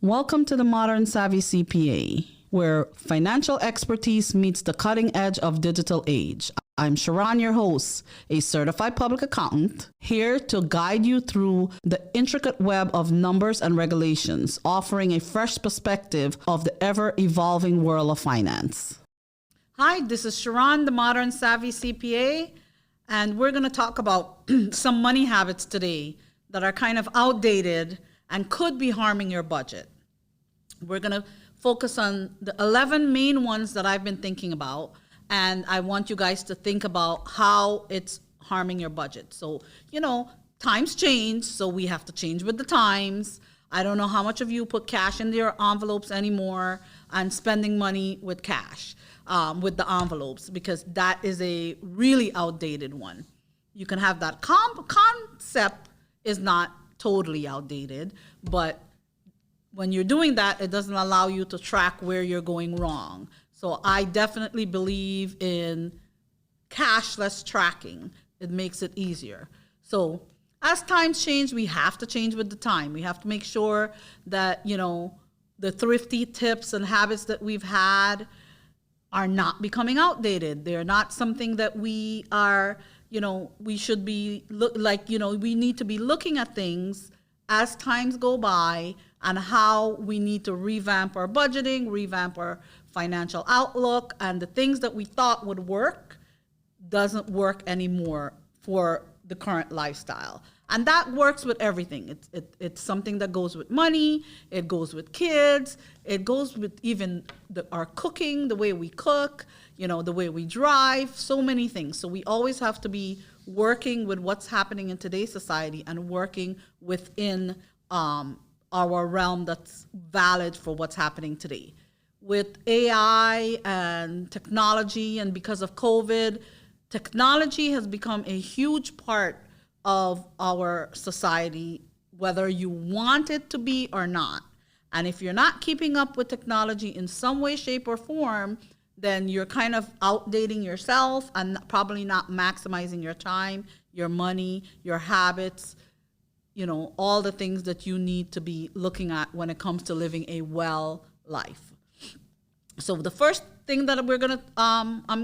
Welcome to the Modern Savvy CPA, where financial expertise meets the cutting edge of digital age. I'm Sharon, your host, a certified public accountant, here to guide you through the intricate web of numbers and regulations, offering a fresh perspective of the ever-evolving world of finance. Hi, this is Sharon, the Modern Savvy CPA, and we're going to talk about some money habits today that are kind of outdated and could be harming your budget. We're going to focus on the 11 main ones that I've been thinking about, and I want you guys to think about how it's harming your budget. So, times change, so we have to change with the times. I don't know how much of you put cash in your envelopes anymore and spending money with cash, with the envelopes, because that is a really outdated one. You can have that concept is not totally outdated, but when you're doing that, it doesn't allow you to track where you're going wrong. So I definitely believe in cashless tracking. It makes it easier. So as times change, we have to change with the time. We have to make sure that, the thrifty tips and habits that we've had are not becoming outdated. They're not something that we are, we should be, we need to be looking at things as times go by and how we need to revamp our budgeting, revamp our financial outlook, and the things that we thought would work doesn't work anymore for the current lifestyle. And that works with everything. It's something that goes with money, it goes with kids, it goes with even our cooking, the way we cook, the way we drive, so many things. So we always have to be working with what's happening in today's society and working within our realm that's valid for what's happening today. With AI and technology, and because of COVID, technology has become a huge part of our society, whether you want it to be or not. And if you're not keeping up with technology in some way, shape, or form, then you're kind of outdating yourself and probably not maximizing your time, your money, your habits, all the things that you need to be looking at when it comes to living a well life. So the first thing that I'm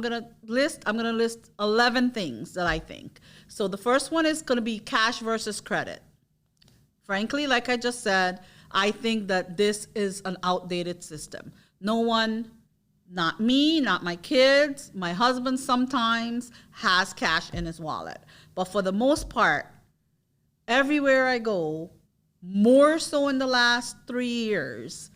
gonna list 11 things that I think. So the first one is gonna be cash versus credit. Frankly, like I just said, I think that this is an outdated system. No one, not me, not my kids, my husband sometimes has cash in his wallet. But for the most part, everywhere I go, more so in the last 3 years,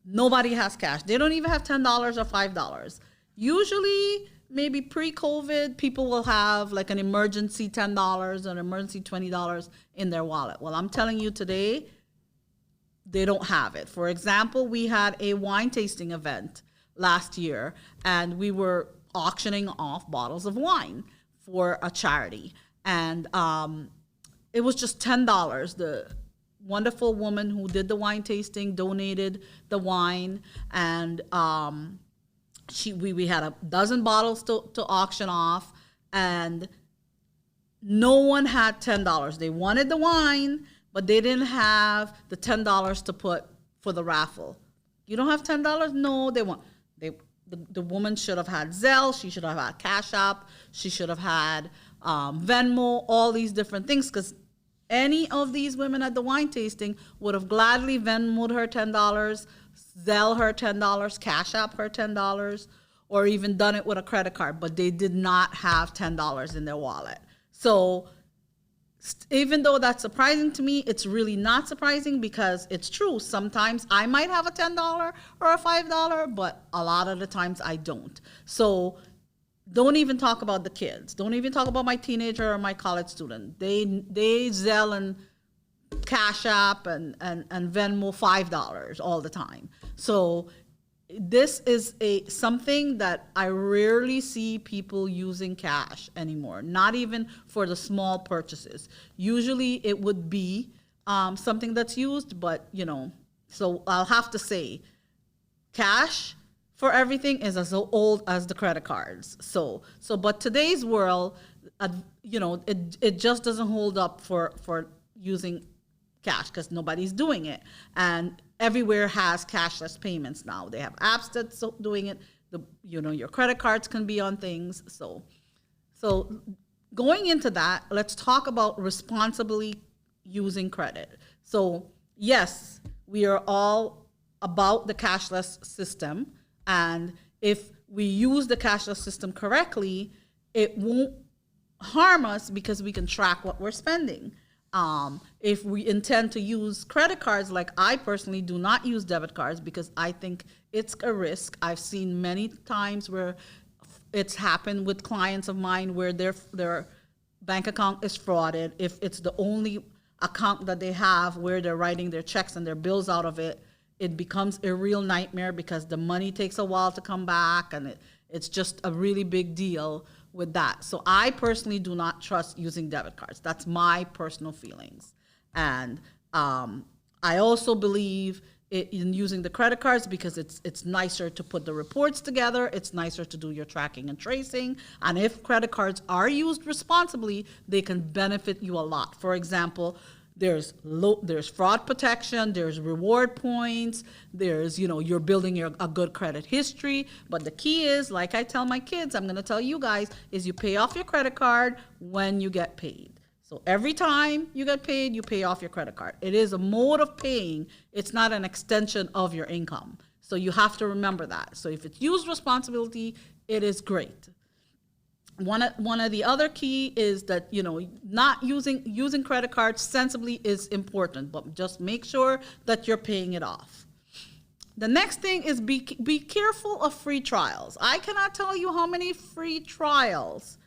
nobody has cash. They don't even have $10 or $5. Usually, maybe pre-COVID, people will have like an emergency $10 or an emergency $20 in their wallet. Well, I'm telling you today, they don't have it. For example, we had a wine tasting event last year, and we were auctioning off bottles of wine for a charity. And it was just $10. The wonderful woman who did the wine tasting donated the wine, and we had a dozen bottles to auction off, and no one had $10. They wanted the wine, but they didn't have the $10 to put for the raffle. You don't have $10? No, the woman should have had Zelle, she should have had Cash App, she should have had Venmo, all these different things, because any of these women at the wine tasting would have gladly Venmo'd her $10, Zelle her $10, Cash App her $10, or even done it with a credit card, but they did not have $10 in their wallet. So even though that's surprising to me, it's really not surprising, because it's true. Sometimes I might have a $10 or a $5, but a lot of the times I don't. So don't even talk about the kids. Don't even talk about my teenager or my college student. They Zelle and Cash App and Venmo $5 all the time. So this is something that I rarely see people using cash anymore, not even for the small purchases. Usually it would be something that's used, but so I'll have to say cash for everything is as old as the credit cards. But today's world, it just doesn't hold up for using cash, because nobody's doing it. And everywhere has cashless payments now. They have apps that's doing it. Your credit cards can be on things. So going into that, let's talk about responsibly using credit. So yes, we are all about the cashless system, and if we use the cashless system correctly, it won't harm us because we can track what we're spending. If we intend to use credit cards, like I personally do not use debit cards because I think it's a risk. I've seen many times where it's happened with clients of mine where their bank account is frauded. If it's the only account that they have where they're writing their checks and their bills out of it, it becomes a real nightmare because the money takes a while to come back, and it's just a really big deal with that. So I personally do not trust using debit cards. That's my personal feelings. And I also believe in using the credit cards because it's nicer to put the reports together. It's nicer to do your tracking and tracing. And if credit cards are used responsibly, they can benefit you a lot. For example, there's fraud protection, there's reward points, there's, you're building a good credit history. But the key is, like I tell my kids, I'm going to tell you guys, is you pay off your credit card when you get paid. So every time you get paid, you pay off your credit card. It is a mode of paying. It's not an extension of your income. So you have to remember that. So if it's used responsibility, it is great. One of the other key is that, not using credit cards sensibly is important, but just make sure that you're paying it off. The next thing is be careful of free trials. I cannot tell you how many free trials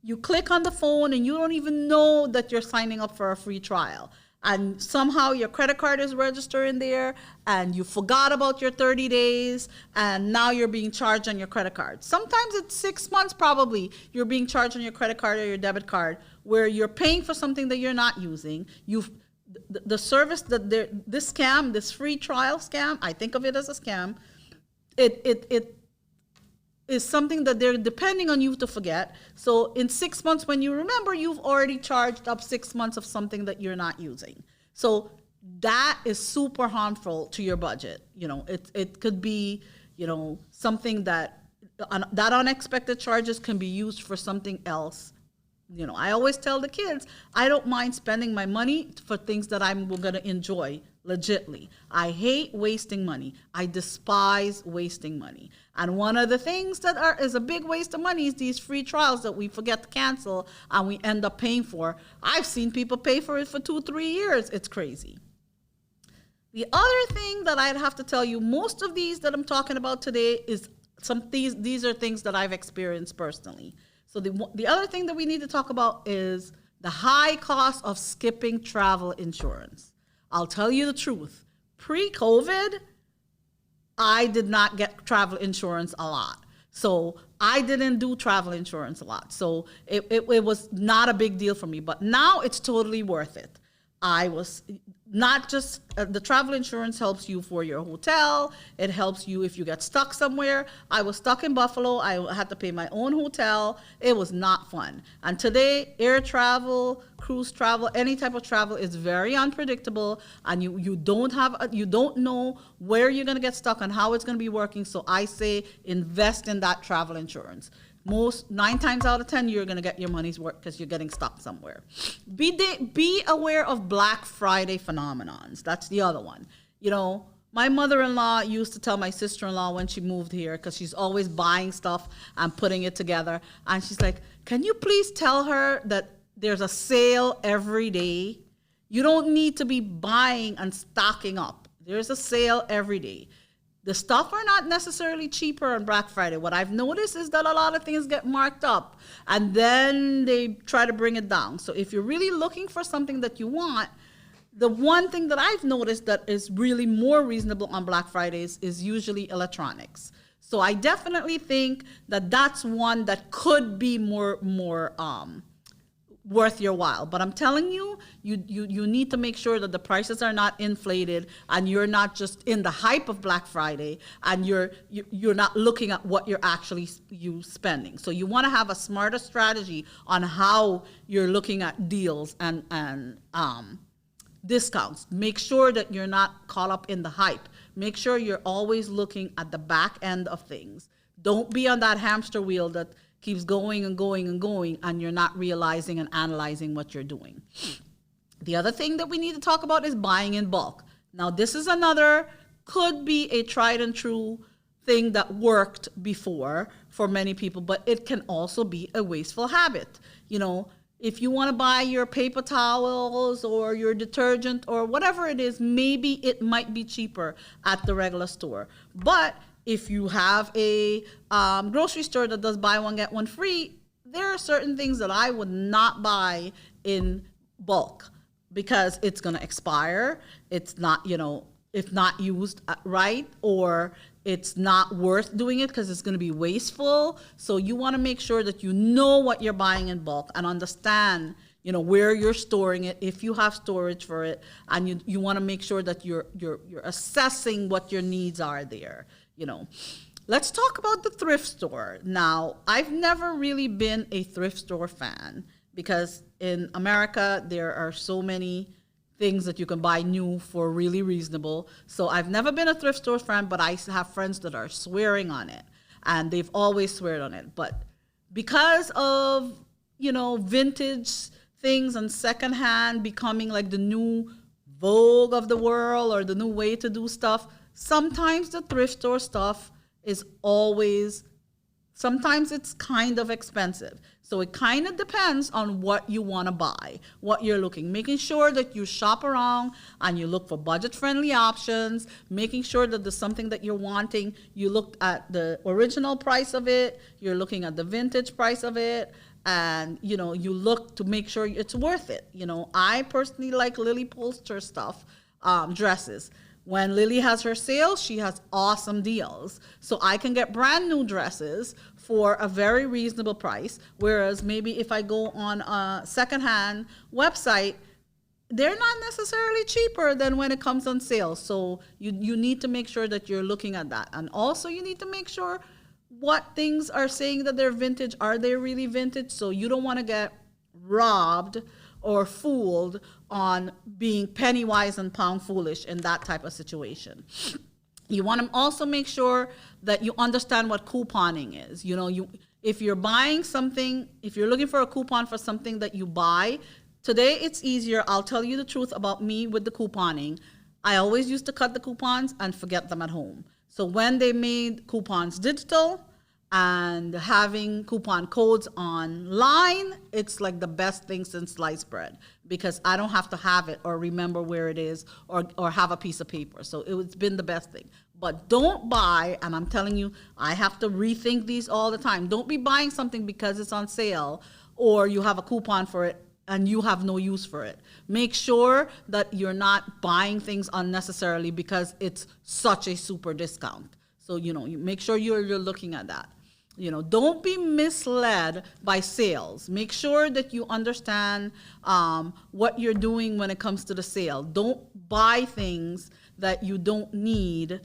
you click on the phone and you don't even know that you're signing up for a free trial. And somehow your credit card is registered in there and you forgot about your 30 days and now you're being charged on your credit card. Sometimes it's 6 months probably you're being charged on your credit card or your debit card where you're paying for something that you're not using. The service that this free trial scam, I think of it as a scam, it is something that they're depending on you to forget. So in 6 months, when you remember, you've already charged up 6 months of something that you're not using. So that is super harmful to your budget. It could be, something that unexpected charges can be used for something else. I always tell the kids, I don't mind spending my money for things that I'm going to enjoy legitly. I hate wasting money. I despise wasting money. And one of the things that is a big waste of money is these free trials that we forget to cancel and we end up paying for. I've seen people pay for it for 2-3 years. It's crazy. The other thing that I'd have to tell you, most of these that I'm talking about today is these are things that I've experienced personally. So the other thing that we need to talk about is the high cost of skipping travel insurance. I'll tell you the truth. Pre-COVID, I did not get travel insurance a lot. So I didn't do travel insurance a lot. So it was not a big deal for me. But now it's totally worth it. I was not just, the travel insurance helps you for your hotel. It helps you if you get stuck somewhere. I was stuck in Buffalo. I had to pay my own hotel. It was not fun. And today, air travel, cruise travel, any type of travel is very unpredictable. And you don't know where you're going to get stuck and how it's going to be working. So I say invest in that travel insurance. 9 times out of 10, you're going to get your money's worth because you're getting stuck somewhere. Be aware of Black Friday phenomenons. That's the other one. My mother-in-law used to tell my sister-in-law when she moved here, because she's always buying stuff and putting it together. And she's like, can you please tell her that there's a sale every day? You don't need to be buying and stocking up. There's a sale every day. The stuff are not necessarily cheaper on Black Friday. What I've noticed is that a lot of things get marked up and then they try to bring it down. So if you're really looking for something that you want, the one thing that I've noticed that is really more reasonable on Black Fridays is usually electronics. So I definitely think that that's one that could be more worth your while. But I'm telling you, you need to make sure that the prices are not inflated and you're not just in the hype of Black Friday and you're not looking at what you're actually spending. So you want to have a smarter strategy on how you're looking at deals and discounts. Make sure that you're not caught up in the hype. Make sure you're always looking at the back end of things. Don't be on that hamster wheel that keeps going and going and going, and you're not realizing and analyzing what you're doing. The other thing that we need to talk about is buying in bulk. Now, this is another, could be a tried and true thing that worked before for many people, but it can also be a wasteful habit. You know, if you want to buy your paper towels or your detergent or whatever it is, maybe it might be cheaper at the regular store. But if you have a grocery store that does buy one, get one free, there are certain things that I would not buy in bulk because it's going to expire. It's not, you know, if not used right, or it's not worth doing it because it's going to be wasteful. So you want to make sure that you know what you're buying in bulk and understand, you know, where you're storing it, if you have storage for it, and you want to make sure that you're assessing what your needs are there. You know, let's talk about the thrift store. Now, I've never really been a thrift store fan because in America there are so many things that you can buy new for really reasonable. So I've never been a thrift store fan, but I have friends that are swearing on it, and they've always sweared on it. But because of, you know, vintage things and secondhand becoming like the new vogue of the world or the new way to do stuff, sometimes the thrift store stuff is always, sometimes it's kind of expensive. So it kind of depends on what you want to buy, what you're looking, making sure that you shop around and you look for budget-friendly options, making sure that there's something that you're wanting. You look at the original price of it, you're looking at the vintage price of it, and, you know, you look to make sure it's worth it. You know, I personally like Lily Polster stuff, dresses. When Lily has her sale, she has awesome deals. So I can get brand new dresses for a very reasonable price. Whereas maybe if I go on a secondhand website, they're not necessarily cheaper than when it comes on sale. So you need to make sure that you're looking at that. And also you need to make sure what things are saying that they're vintage. Are they really vintage? So you don't want to get robbed or fooled on being penny wise and pound foolish in that type of situation. You want to also make sure that you understand what couponing is. You know, if you're buying something, if you're looking for a coupon for something that you buy, today it's easier. I'll tell you the truth about me with the couponing. I always used to cut the coupons and forget them at home. So when they made coupons digital, and having coupon codes online, it's like the best thing since sliced bread, because I don't have to have it or remember where it is or have a piece of paper. So it's been the best thing. But don't buy, and I'm telling you, I have to rethink these all the time. Don't be buying something because it's on sale or you have a coupon for it and you have no use for it. Make sure that you're not buying things unnecessarily because it's such a super discount. So, you know, you make sure you're looking at that. You know, don't be misled by sales. Make sure that you understand what you're doing when it comes to the sale. Don't buy things that you don't need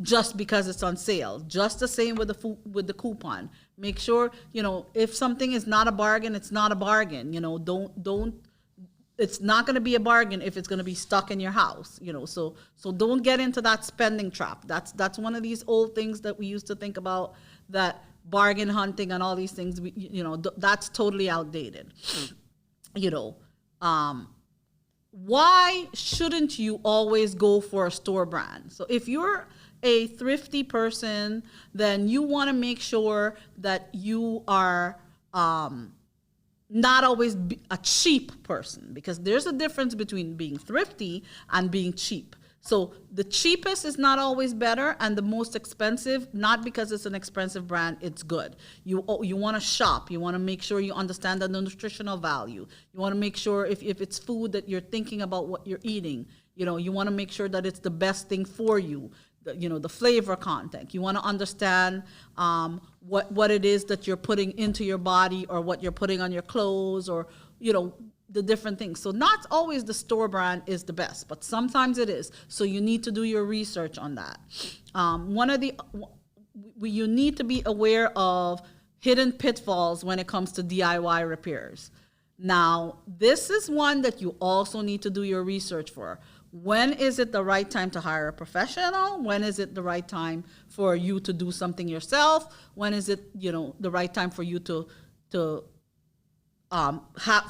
just because it's on sale. Just the same with the coupon. Make sure, you know, if something is not a bargain, it's not a bargain. You know, don't. It's not going to be a bargain if it's going to be stuck in your house, you know. So don't get into that spending trap. That's one of these old things that we used to think about, that bargain hunting and all these things. You know, that's totally outdated. You know, why shouldn't you always go for a store brand? So if you're a thrifty person, then you want to make sure that you are not always be a cheap person, because there's a difference between being thrifty and being cheap. So the cheapest is not always better, and the most expensive, not because it's an expensive brand, it's good. You want to shop. You want to make sure you understand the nutritional value. You want to make sure if it's food that you're thinking about what you're eating, you know, you want to make sure that it's the best thing for you. You know, the flavor content. You want to understand what it is that you're putting into your body, or what you're putting on your clothes, or, you know, the different things. So not always the store brand is the best, but sometimes it is. So you need to do your research on that. You need to be aware of hidden pitfalls when it comes to DIY repairs. Now, this is one that you also need to do your research for. When is it the right time to hire a professional? When is it the right time for you to do something yourself? When is it, the right time for you to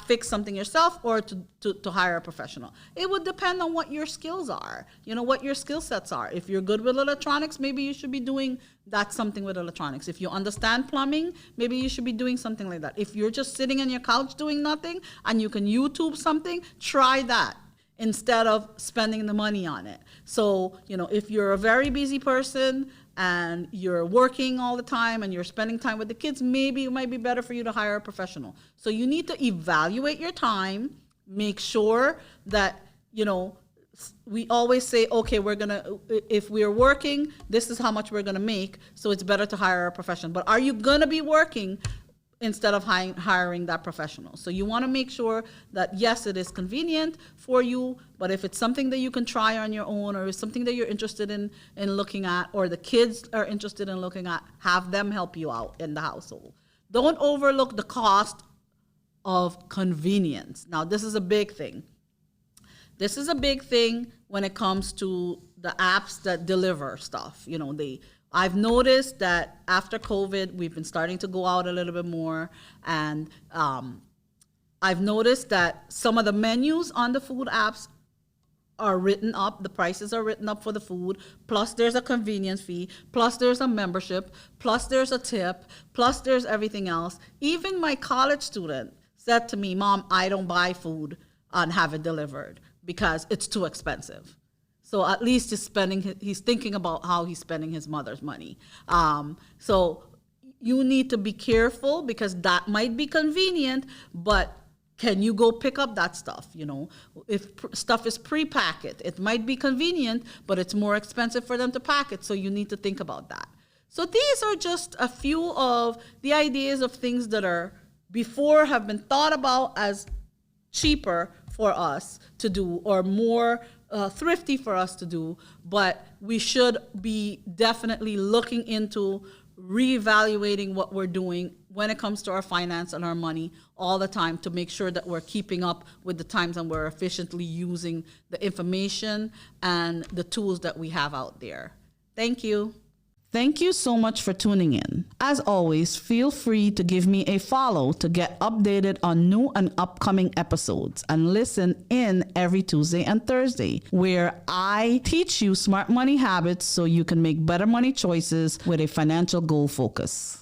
fix something yourself or to hire a professional? It would depend on what your skills are, what your skill sets are. If you're good with electronics, maybe you should be doing something with electronics. If you understand plumbing, maybe you should be doing something like that. If you're just sitting on your couch doing nothing and you can YouTube something, try that instead of spending the money on it. So, if you're a very busy person and you're working all the time and you're spending time with the kids, maybe it might be better for you to hire a professional. So you need to evaluate your time, make sure that, we always say, okay, if we're working, this is how much we're gonna make, so it's better to hire a professional. But are you gonna be working instead of hiring that professional? So you want to make sure that, yes, it is convenient for you, but if it's something that you can try on your own, or it's something that you're interested in looking at, or the kids are interested in looking at, have them help you out in the household. Don't overlook the cost of convenience. Now, this is a big thing. This is a big thing when it comes to the apps that deliver stuff. I've noticed that after COVID, we've been starting to go out a little bit more, and I've noticed that some of the menus on the food apps are written up, the prices are written up for the food, plus there's a convenience fee, plus there's a membership, plus there's a tip, plus there's everything else. Even my college student said to me, "Mom, I don't buy food and have it delivered because it's too expensive." So at least he's thinking about how he's spending his mother's money. So you need to be careful, because that might be convenient, but can you go pick up that stuff? If stuff is pre-packed, it might be convenient, but it's more expensive for them to pack it. So you need to think about that. So these are just a few of the ideas of things that have been thought about as cheaper for us to do, or more thrifty for us to do, but we should be definitely looking into reevaluating what we're doing when it comes to our finance and our money all the time, to make sure that we're keeping up with the times and we're efficiently using the information and the tools that we have out there. Thank you. Thank you so much for tuning in. As always, feel free to give me a follow to get updated on new and upcoming episodes, and listen in every Tuesday and Thursday, where I teach you smart money habits so you can make better money choices with a financial goal focus.